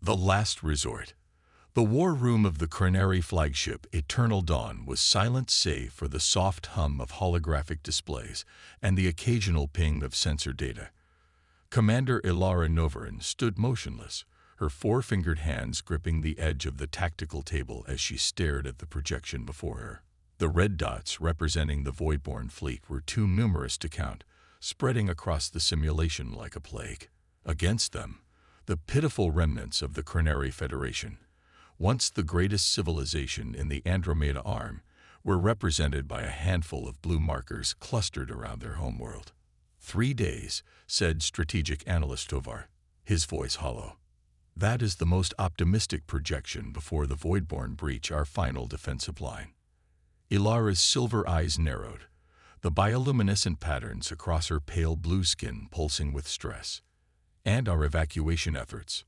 The last resort. The war room of the Crenary flagship Eternal Dawn was silent save for the soft hum of holographic displays and the occasional ping of sensor data. Commander Ilara Novarin stood motionless, her four-fingered hands gripping the edge of the tactical table as she stared at the projection before her. The red dots representing the Voidborn fleet were too numerous to count, spreading across the simulation like a plague. Against them, the pitiful remnants of the Crenary Federation, once the greatest civilization in the Andromeda Arm, were represented by a handful of blue markers clustered around their homeworld. 3 days, said strategic analyst Tovar, his voice hollow. That is the most optimistic projection before the Voidborn breach our final defensive line. Ilara's silver eyes narrowed, the bioluminescent patterns across her pale blue skin pulsing with stress. And our evacuation efforts?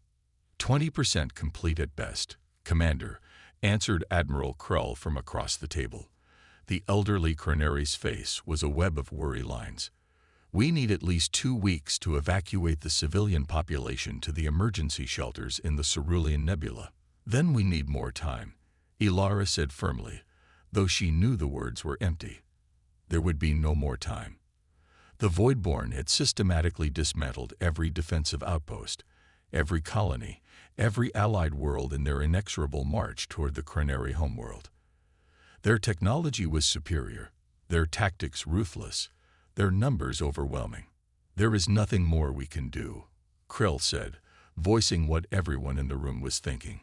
20% complete at best, Commander, answered Admiral Krull from across the table. The elderly Crenary's face was a web of worry lines. We need at least 2 weeks to evacuate the civilian population to the emergency shelters in the Cerulean Nebula. Then we need more time, Ilara said firmly, though she knew the words were empty. There would be no more time. The Voidborn had systematically dismantled every defensive outpost, every colony, every allied world in their inexorable march toward the Crenary homeworld. Their technology was superior, their tactics ruthless, their numbers overwhelming. There is nothing more we can do, Krill said, voicing what everyone in the room was thinking.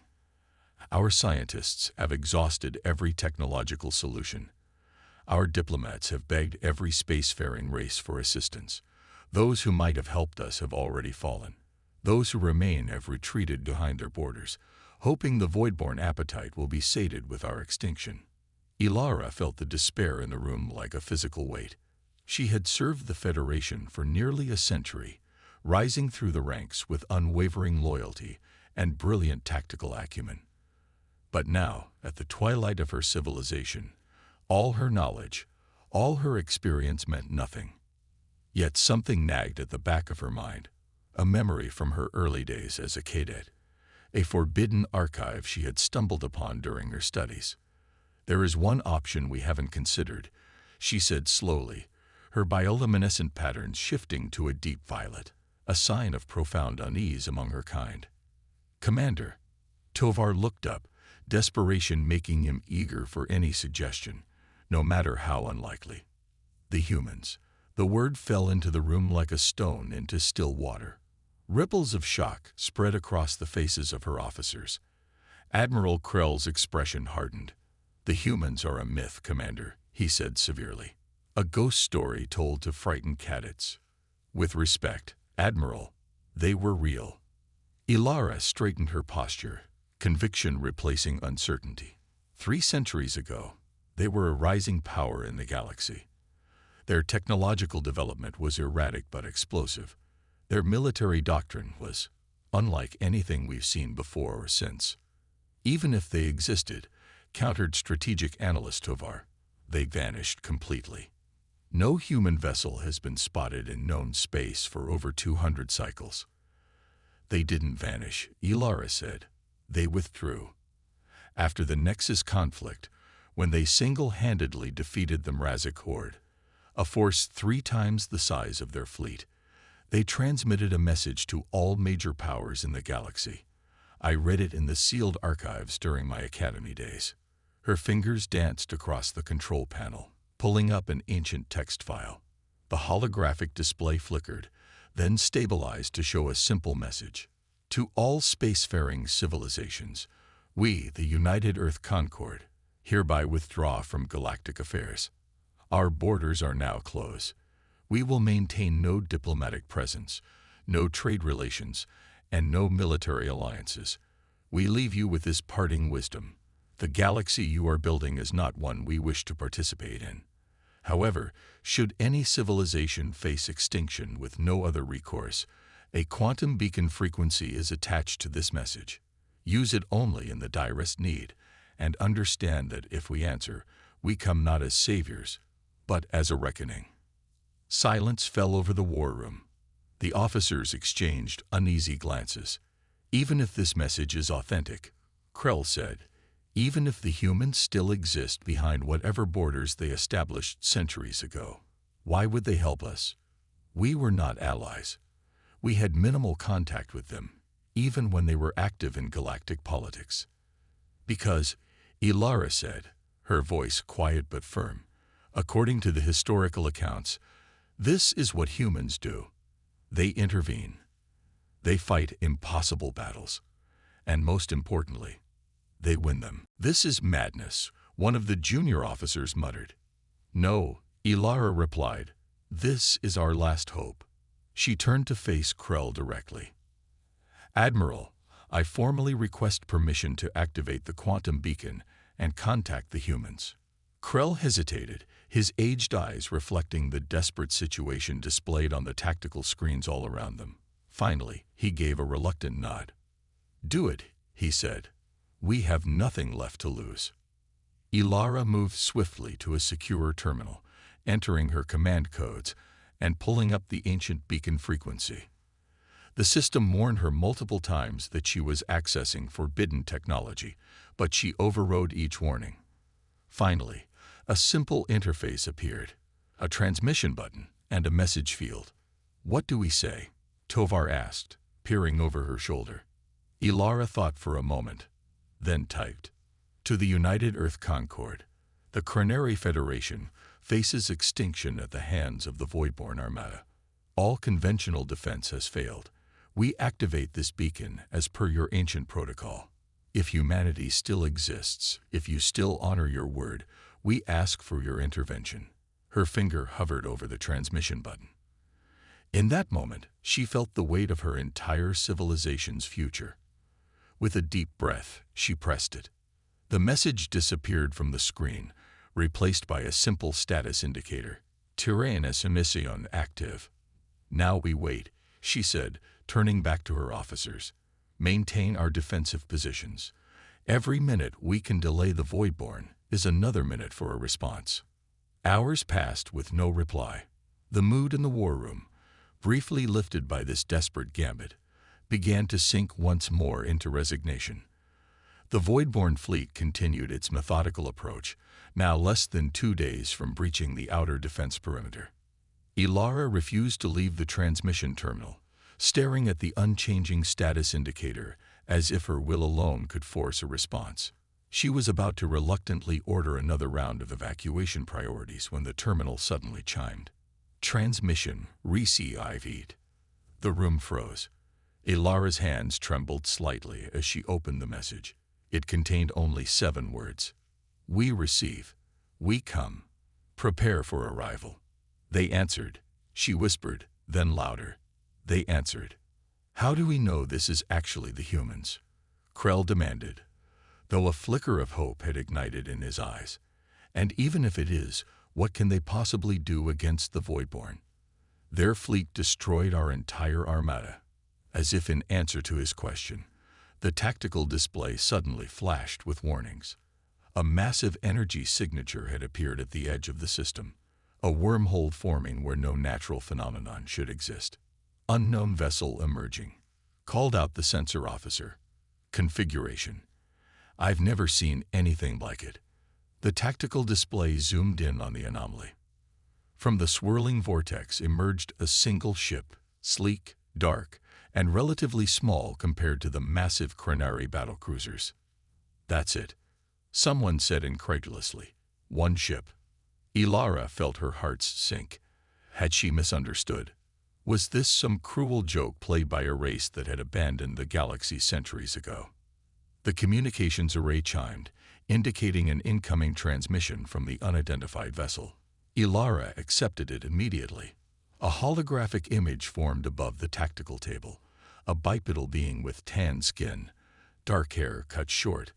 Our scientists have exhausted every technological solution. Our diplomats have begged every spacefaring race for assistance. Those who might have helped us have already fallen. Those who remain have retreated behind their borders, hoping the Voidborn appetite will be sated with our extinction. Ilara felt the despair in the room like a physical weight. She had served the Federation for nearly a century, rising through the ranks with unwavering loyalty and brilliant tactical acumen. But now, at the twilight of her civilization, all her knowledge, all her experience meant nothing. Yet something nagged at the back of her mind, a memory from her early days as a cadet, a forbidden archive she had stumbled upon during her studies. There is one option we haven't considered, she said slowly, her bioluminescent patterns shifting to a deep violet, a sign of profound unease among her kind. Commander, Tovar looked up, desperation making him eager for any suggestion, no matter how unlikely. The humans. The word fell into the room like a stone into still water. Ripples of shock spread across the faces of her officers. Admiral Krell's expression hardened. The humans are a myth, Commander, he said severely. A ghost story told to frighten cadets. With respect, Admiral, they were real. Ilara straightened her posture, conviction replacing uncertainty. 3 centuries ago, they were a rising power in the galaxy. Their technological development was erratic but explosive. Their military doctrine was unlike anything we've seen before or since. Even if they existed, countered strategic analyst Tovar, they vanished completely. No human vessel has been spotted in known space for over 200 cycles. They didn't vanish, Ilara said. They withdrew. After the Nexus conflict, when they single-handedly defeated the Mrazic Horde, a force 3 times the size of their fleet, they transmitted a message to all major powers in the galaxy. I read it in the sealed archives during my academy days. Her fingers danced across the control panel, pulling up an ancient text file. The holographic display flickered, then stabilized to show a simple message. To all spacefaring civilizations, we, the United Earth Concord, hereby withdraw from galactic affairs. Our borders are now closed. We will maintain no diplomatic presence, no trade relations, and no military alliances. We leave you with this parting wisdom. The galaxy you are building is not one we wish to participate in. However, should any civilization face extinction with no other recourse, a quantum beacon frequency is attached to this message. Use it only in the direst need, and understand that if we answer, we come not as saviors, but as a reckoning. Silence fell over the war room. The officers exchanged uneasy glances. Even if this message is authentic, Krell said, even if the humans still exist behind whatever borders they established centuries ago, why would they help us? We were not allies. We had minimal contact with them, even when they were active in galactic politics. Because, Ilara said, her voice quiet but firm, according to the historical accounts, this is what humans do. They intervene. They fight impossible battles. And most importantly, they win them. This is madness, one of the junior officers muttered. No, Ilara replied. This is our last hope. She turned to face Krell directly. Admiral, I formally request permission to activate the quantum beacon and contact the humans. Krell hesitated, his aged eyes reflecting the desperate situation displayed on the tactical screens all around them. Finally, he gave a reluctant nod. Do it, he said. We have nothing left to lose. Ilara moved swiftly to a secure terminal, entering her command codes and pulling up the ancient beacon frequency. The system warned her multiple times that she was accessing forbidden technology, but she overrode each warning. Finally, a simple interface appeared, a transmission button and a message field. What do we say? Tovar asked, peering over her shoulder. Ilara thought for a moment, then typed. To the United Earth Concord, the Crenary Federation faces extinction at the hands of the Voidborn Armada. All conventional defense has failed. We activate this beacon as per your ancient protocol. If humanity still exists, if you still honor your word, we ask for your intervention. Her finger hovered over the transmission button. In that moment, she felt the weight of her entire civilization's future. With a deep breath, she pressed it. The message disappeared from the screen, replaced by a simple status indicator. Tyrannus emission active. Now we wait, she said, turning back to her officers. Maintain our defensive positions. Every minute we can delay the Voidborn is another minute for a response. Hours passed with no reply. The mood in the war room, briefly lifted by this desperate gambit, began to sink once more into resignation. The Voidborn fleet continued its methodical approach, now less than 2 days from breaching the outer defense perimeter. Ilara refused to leave the transmission terminal, staring at the unchanging status indicator as if her will alone could force a response. She was about to reluctantly order another round of evacuation priorities when the terminal suddenly chimed. Transmission received. The room froze. Ilara's hands trembled slightly as she opened the message. It contained only 7 words. We receive. We come. Prepare for arrival. They answered. She whispered, then louder. They answered. How do we know this is actually the humans? Krell demanded, though a flicker of hope had ignited in his eyes. And even if it is, what can they possibly do against the Voidborn? Their fleet destroyed our entire armada. As if in answer to his question, the tactical display suddenly flashed with warnings. A massive energy signature had appeared at the edge of the system, a wormhole forming where no natural phenomenon should exist. Unknown vessel emerging. Called out the sensor officer. Configuration. I've never seen anything like it. The tactical display zoomed in on the anomaly. From the swirling vortex emerged a single ship, sleek, dark, and relatively small compared to the massive Crenary battlecruisers. That's it, someone said incredulously. One ship. Ilara felt her heart sink. Had she misunderstood? Was this some cruel joke played by a race that had abandoned the galaxy centuries ago? The communications array chimed, indicating an incoming transmission from the unidentified vessel. Ilara accepted it immediately. A holographic image formed above the tactical table, a bipedal being with tan skin, dark hair cut short,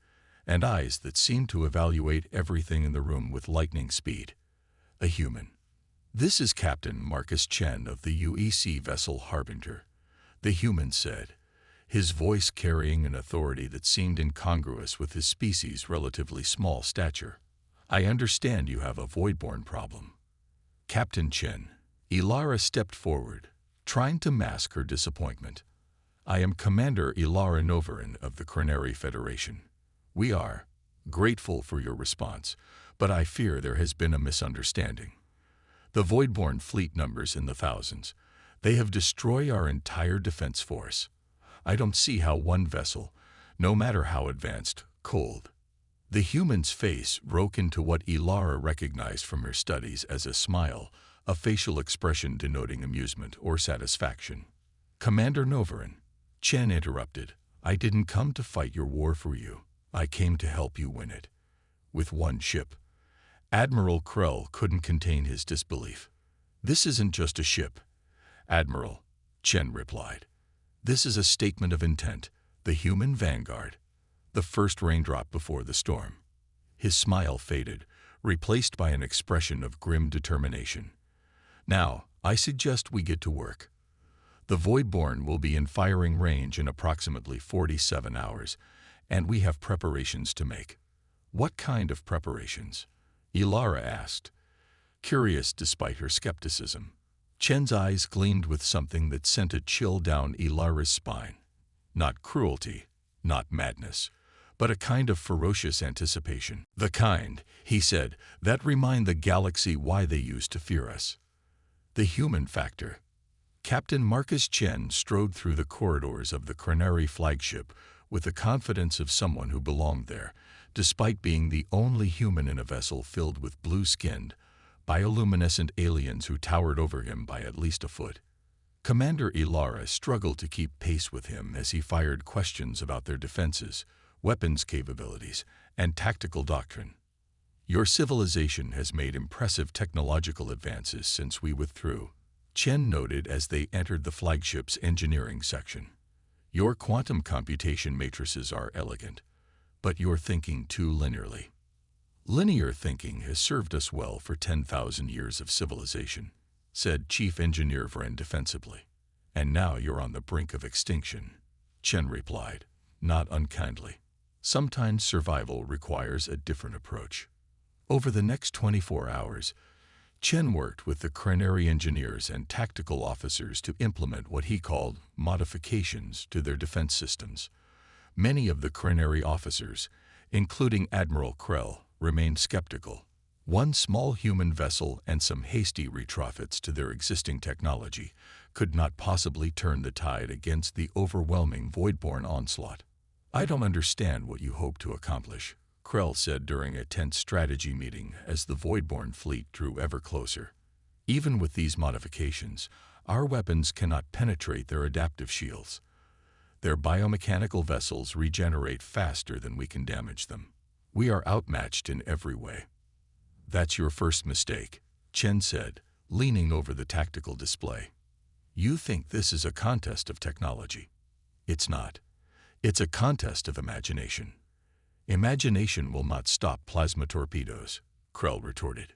and eyes that seemed to evaluate everything in the room with lightning speed. A human. This is Captain Marcus Chen of the UEC vessel Harbinger, the human said, his voice carrying an authority that seemed incongruous with his species' relatively small stature. I understand you have a Voidborn problem. Captain Chen. Ilara stepped forward, trying to mask her disappointment. I am Commander Ilara Novarin of the Crenary Federation. We are grateful for your response, but I fear there has been a misunderstanding. The Voidborn fleet numbers in the thousands. They have destroyed our entire defense force. I don't see how one vessel, no matter how advanced, cold. The human's face broke into what Ilara recognized from her studies as a smile, a facial expression denoting amusement or satisfaction. Commander Novarin, Chen interrupted, I didn't come to fight your war for you. I came to help you win it. With one ship. Admiral Krell couldn't contain his disbelief. This isn't just a ship, Admiral, Chen replied. This is a statement of intent, the human vanguard, the first raindrop before the storm. His smile faded, replaced by an expression of grim determination. Now, I suggest we get to work. The Voidborn will be in firing range in approximately 47 hours, and we have preparations to make. What kind of preparations? Ilara asked, curious despite her skepticism. Chen's eyes gleamed with something that sent a chill down Ilara's spine. Not cruelty, not madness, but a kind of ferocious anticipation. The kind, he said, that remind the galaxy why they used to fear us. The human factor. Captain Marcus Chen strode through the corridors of the Crenary flagship with the confidence of someone who belonged there, despite being the only human in a vessel filled with blue-skinned, bioluminescent aliens who towered over him by at least a foot. Commander Ilara struggled to keep pace with him as he fired questions about their defenses, weapons capabilities, and tactical doctrine. Your civilization has made impressive technological advances since we withdrew, Chen noted as they entered the flagship's engineering section. Your quantum computation matrices are elegant, but you're thinking too linearly. Linear thinking has served us well for 10,000 years of civilization, said Chief Engineer Vren defensively. And now you're on the brink of extinction, Chen replied, not unkindly. Sometimes survival requires a different approach. Over the next 24 hours, Chen worked with the Crenary engineers and tactical officers to implement what he called modifications to their defense systems. Many of the Crenary officers, including Admiral Krell, remained skeptical. One small human vessel and some hasty retrofits to their existing technology could not possibly turn the tide against the overwhelming Voidborn onslaught. I don't understand what you hope to accomplish, Krell said during a tense strategy meeting as the Voidborn fleet drew ever closer. Even with these modifications, our weapons cannot penetrate their adaptive shields. Their biomechanical vessels regenerate faster than we can damage them. We are outmatched in every way. That's your first mistake, Chen said, leaning over the tactical display. You think this is a contest of technology. It's not. It's a contest of imagination. Imagination will not stop plasma torpedoes, Krell retorted.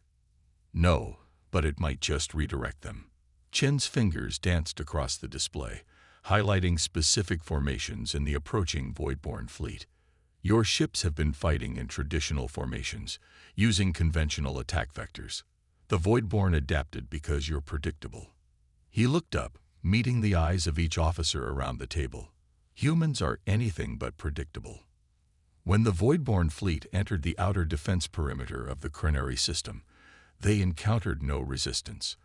No, but it might just redirect them. Chen's fingers danced across the display, highlighting specific formations in the approaching Voidborn fleet. Your ships have been fighting in traditional formations, using conventional attack vectors. The Voidborn adapted because you're predictable. He looked up, meeting the eyes of each officer around the table. Humans are anything but predictable. When the Voidborn fleet entered the outer defense perimeter of the Crenary system, they encountered no resistance.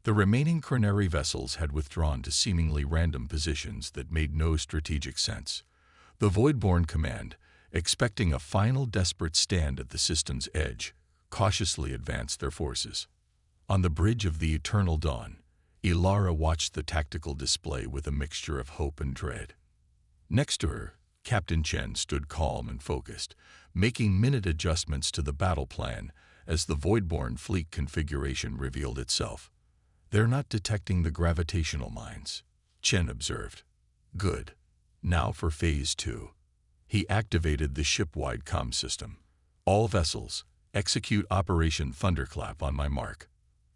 The remaining Crenary vessels had withdrawn to seemingly random positions that made no strategic sense. The Voidborn command, expecting a final desperate stand at the system's edge, cautiously advanced their forces. On the bridge of the Eternal Dawn, Ilara watched the tactical display with a mixture of hope and dread. Next to her, Captain Chen stood calm and focused, making minute adjustments to the battle plan as the Voidborn fleet configuration revealed itself. They're not detecting the gravitational mines, Chen observed. Good. Now for Phase 2. He activated the ship-wide comm system. All vessels, execute Operation Thunderclap on my mark.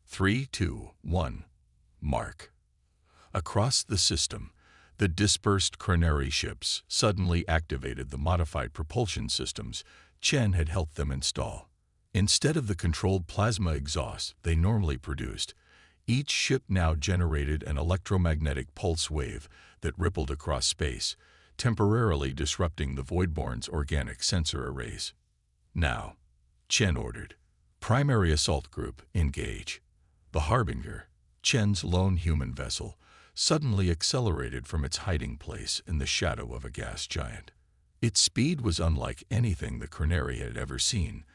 3, 2, 1. Mark. Across the system, the dispersed Crenary ships suddenly activated the modified propulsion systems Chen had helped them install. Instead of the controlled plasma exhaust they normally produced, each ship now generated an electromagnetic pulse wave that rippled across space, temporarily disrupting the Voidborn's organic sensor arrays. "Now," Chen ordered. "Primary Assault Group, engage." The Harbinger, Chen's lone human vessel, suddenly accelerated from its hiding place in the shadow of a gas giant. Its speed was unlike anything the Chronari had ever seen,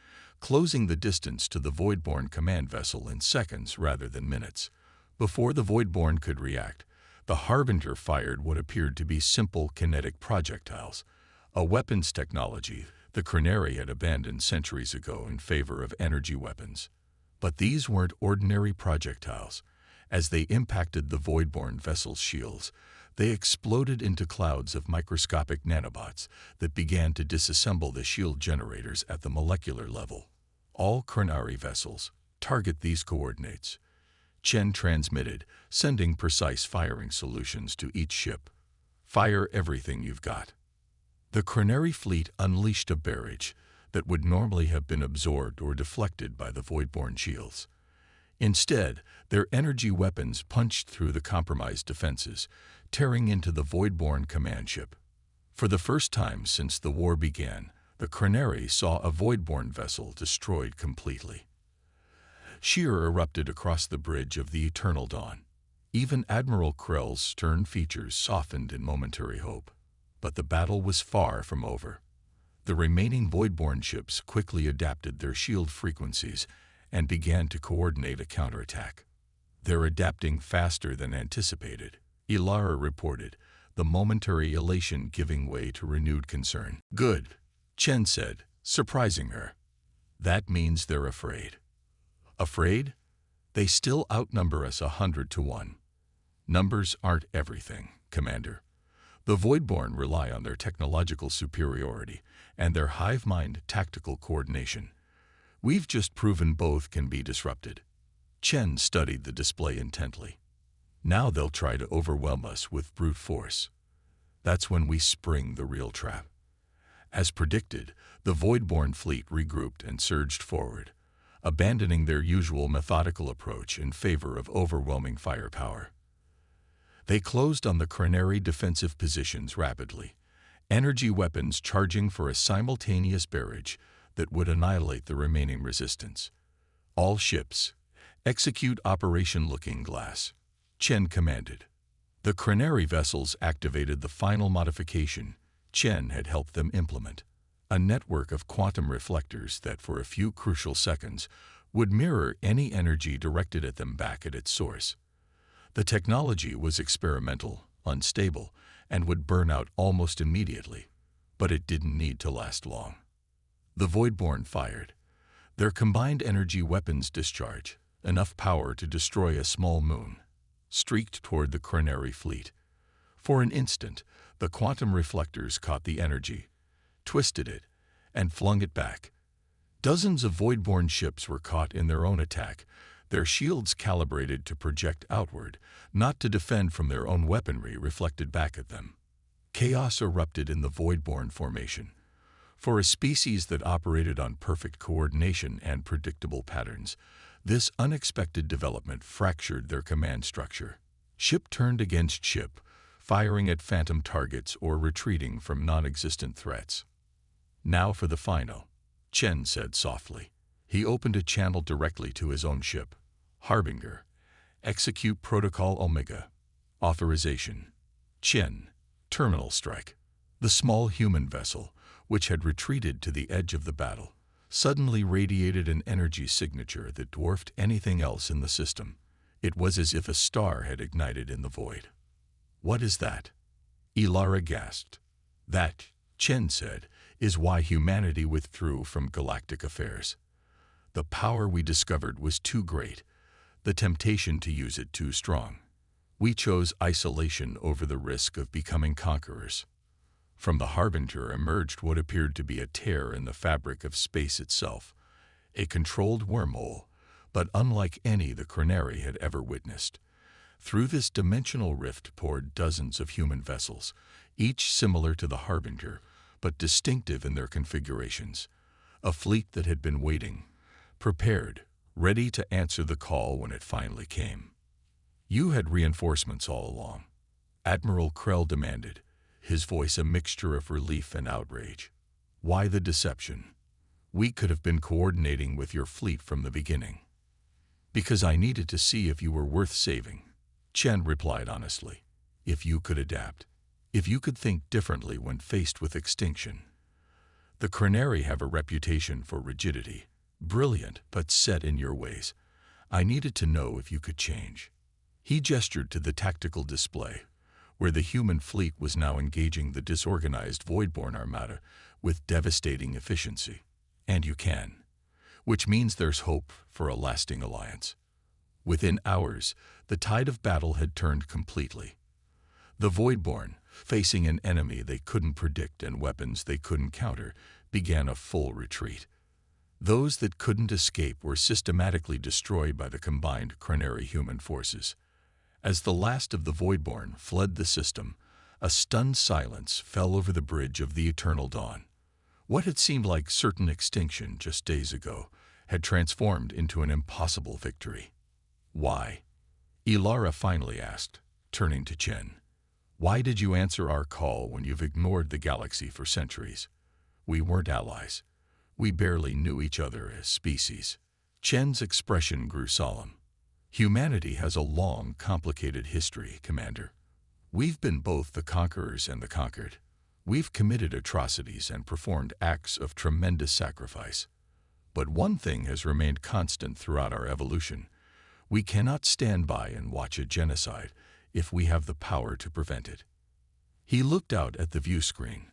closing the distance to the Voidborn command vessel in seconds rather than minutes. Before the Voidborn could react, the Harbinger fired what appeared to be simple kinetic projectiles, a weapons technology the Chronari had abandoned centuries ago in favor of energy weapons. But these weren't ordinary projectiles. As they impacted the Voidborn vessel's shields, they exploded into clouds of microscopic nanobots that began to disassemble the shield generators at the molecular level. "All Chronari vessels, target these coordinates," Chen transmitted, sending precise firing solutions to each ship. "Fire everything you've got." The Chronari fleet unleashed a barrage that would normally have been absorbed or deflected by the Voidborn shields. Instead, their energy weapons punched through the compromised defenses, tearing into the Voidborn command ship. For the first time since the war began, the Chronari saw a Voidborn vessel destroyed completely. Sheer erupted across the bridge of the Eternal Dawn. Even Admiral Krell's stern features softened in momentary hope. But the battle was far from over. The remaining Voidborn ships quickly adapted their shield frequencies and began to coordinate a counterattack. "They're adapting faster than anticipated," Ilara reported, the momentary elation giving way to renewed concern. "Good," Chen said, surprising her. "That means they're afraid." "Afraid? They still outnumber us 100-1. Numbers aren't everything, Commander. The Voidborn rely on their technological superiority and their hive-mind tactical coordination. We've just proven both can be disrupted." Chen studied the display intently. "Now they'll try to overwhelm us with brute force. That's when we spring the real trap." As predicted, the Voidborn fleet regrouped and surged forward, abandoning their usual methodical approach in favor of overwhelming firepower. They closed on the Chronari defensive positions rapidly, energy weapons charging for a simultaneous barrage that would annihilate the remaining resistance. "All ships, execute Operation Looking Glass," Chen commanded. The Chronari vessels activated the final modification Chen had helped them implement, a network of quantum reflectors that for a few crucial seconds would mirror any energy directed at them back at its source. The technology was experimental, unstable, and would burn out almost immediately, but it didn't need to last long. The Voidborn fired. Their combined energy weapons discharge, enough power to destroy a small moon, streaked toward the Chronari fleet. For an instant, the quantum reflectors caught the energy, twisted it, and flung it back. Dozens of Voidborn ships were caught in their own attack, their shields calibrated to project outward, not to defend from their own weaponry reflected back at them. Chaos erupted in the Voidborn formation. For a species that operated on perfect coordination and predictable patterns, this unexpected development fractured their command structure. Ship turned against ship, firing at phantom targets or retreating from non-existent threats. "Now for the final," Chen said softly. He opened a channel directly to his own ship. "Harbinger, execute Protocol Omega. Authorization." Chen, terminal strike. The small human vessel, which had retreated to the edge of the battle, suddenly radiated an energy signature that dwarfed anything else in the system. It was as if a star had ignited in the void. "What is that?" Ilara gasped. "That," Chen said, "is why humanity withdrew from galactic affairs. The power we discovered was too great, the temptation to use it too strong. We chose isolation over the risk of becoming conquerors." From the Harbinger emerged what appeared to be a tear in the fabric of space itself, a controlled wormhole, but unlike any the Chronari had ever witnessed. Through this dimensional rift poured dozens of human vessels, each similar to the Harbinger, but distinctive in their configurations. A fleet that had been waiting, prepared, ready to answer the call when it finally came. "You had reinforcements all along," Admiral Krell demanded, his voice a mixture of relief and outrage. Why the deception? We could have been coordinating with your fleet from the beginning. Because I needed to see if you were worth saving, Chen replied honestly. If you could adapt. If you could think differently when faced with extinction. The Crenari have a reputation for rigidity, brilliant but set in your ways. I needed to know if you could change. He gestured to the tactical display, where the human fleet was now engaging the disorganized Voidborn armada with devastating efficiency. And you can. Which means there's hope for a lasting alliance. Within hours, the tide of battle had turned completely. The Voidborn, facing an enemy they couldn't predict and weapons they couldn't counter, began a full retreat. Those that couldn't escape were systematically destroyed by the combined Crenari human forces. As the last of the Voidborn fled the system, a stunned silence fell over the bridge of the Eternal Dawn. What had seemed like certain extinction just days ago had transformed into an impossible victory. Why? Ilara finally asked, turning to Chen. Why did you answer our call when you've ignored the galaxy for centuries? We weren't allies. We barely knew each other as species. Chen's expression grew solemn. Humanity has a long, complicated history, Commander. We've been both the conquerors and the conquered. We've committed atrocities and performed acts of tremendous sacrifice. But one thing has remained constant throughout our evolution. We cannot stand by and watch a genocide if we have the power to prevent it. He looked out at the view screen,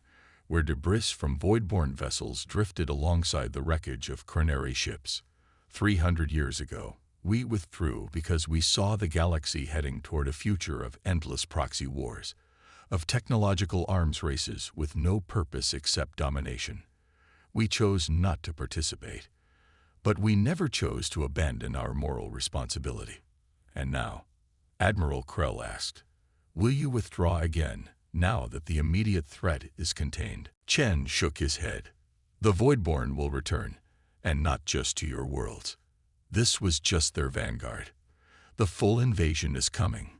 where debris from Voidborn vessels drifted alongside the wreckage of Crenari ships. 300 years ago, we withdrew because we saw the galaxy heading toward a future of endless proxy wars, of technological arms races with no purpose except domination. We chose not to participate, but we never chose to abandon our moral responsibility. And now, Admiral Krell asked, will you withdraw again, now that the immediate threat is contained? Chen shook his head. The Voidborn will return, and not just to your worlds. This was just their vanguard. The full invasion is coming.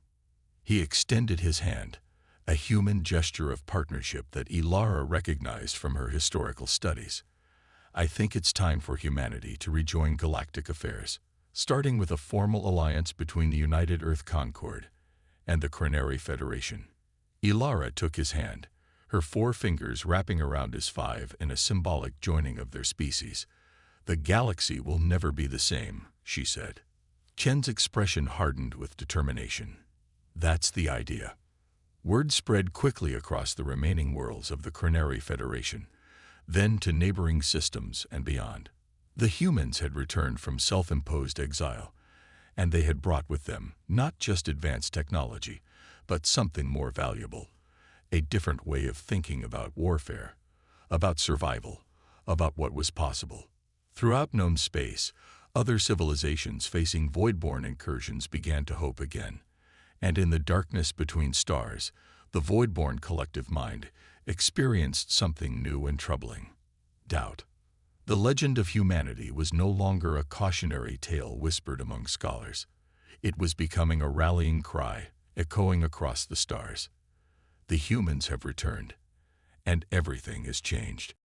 He extended his hand, a human gesture of partnership that Ilara recognized from her historical studies. I think it's time for humanity to rejoin galactic affairs, starting with a formal alliance between the United Earth Concord and the Crenari Federation. Ilara took his hand, her 4 fingers wrapping around his 5 in a symbolic joining of their species. The galaxy will never be the same, she said. Chen's expression hardened with determination. That's the idea. Word spread quickly across the remaining worlds of the Crenari Federation, then to neighboring systems and beyond. The humans had returned from self-imposed exile, and they had brought with them not just advanced technology, but something more valuable, a different way of thinking about warfare, about survival, about what was possible. Throughout known space, other civilizations facing Voidborn incursions began to hope again, and in the darkness between stars, the Voidborn collective mind experienced something new and troubling: doubt. The legend of humanity was no longer a cautionary tale whispered among scholars. It was becoming a rallying cry, echoing across the stars. The humans have returned, and everything has changed.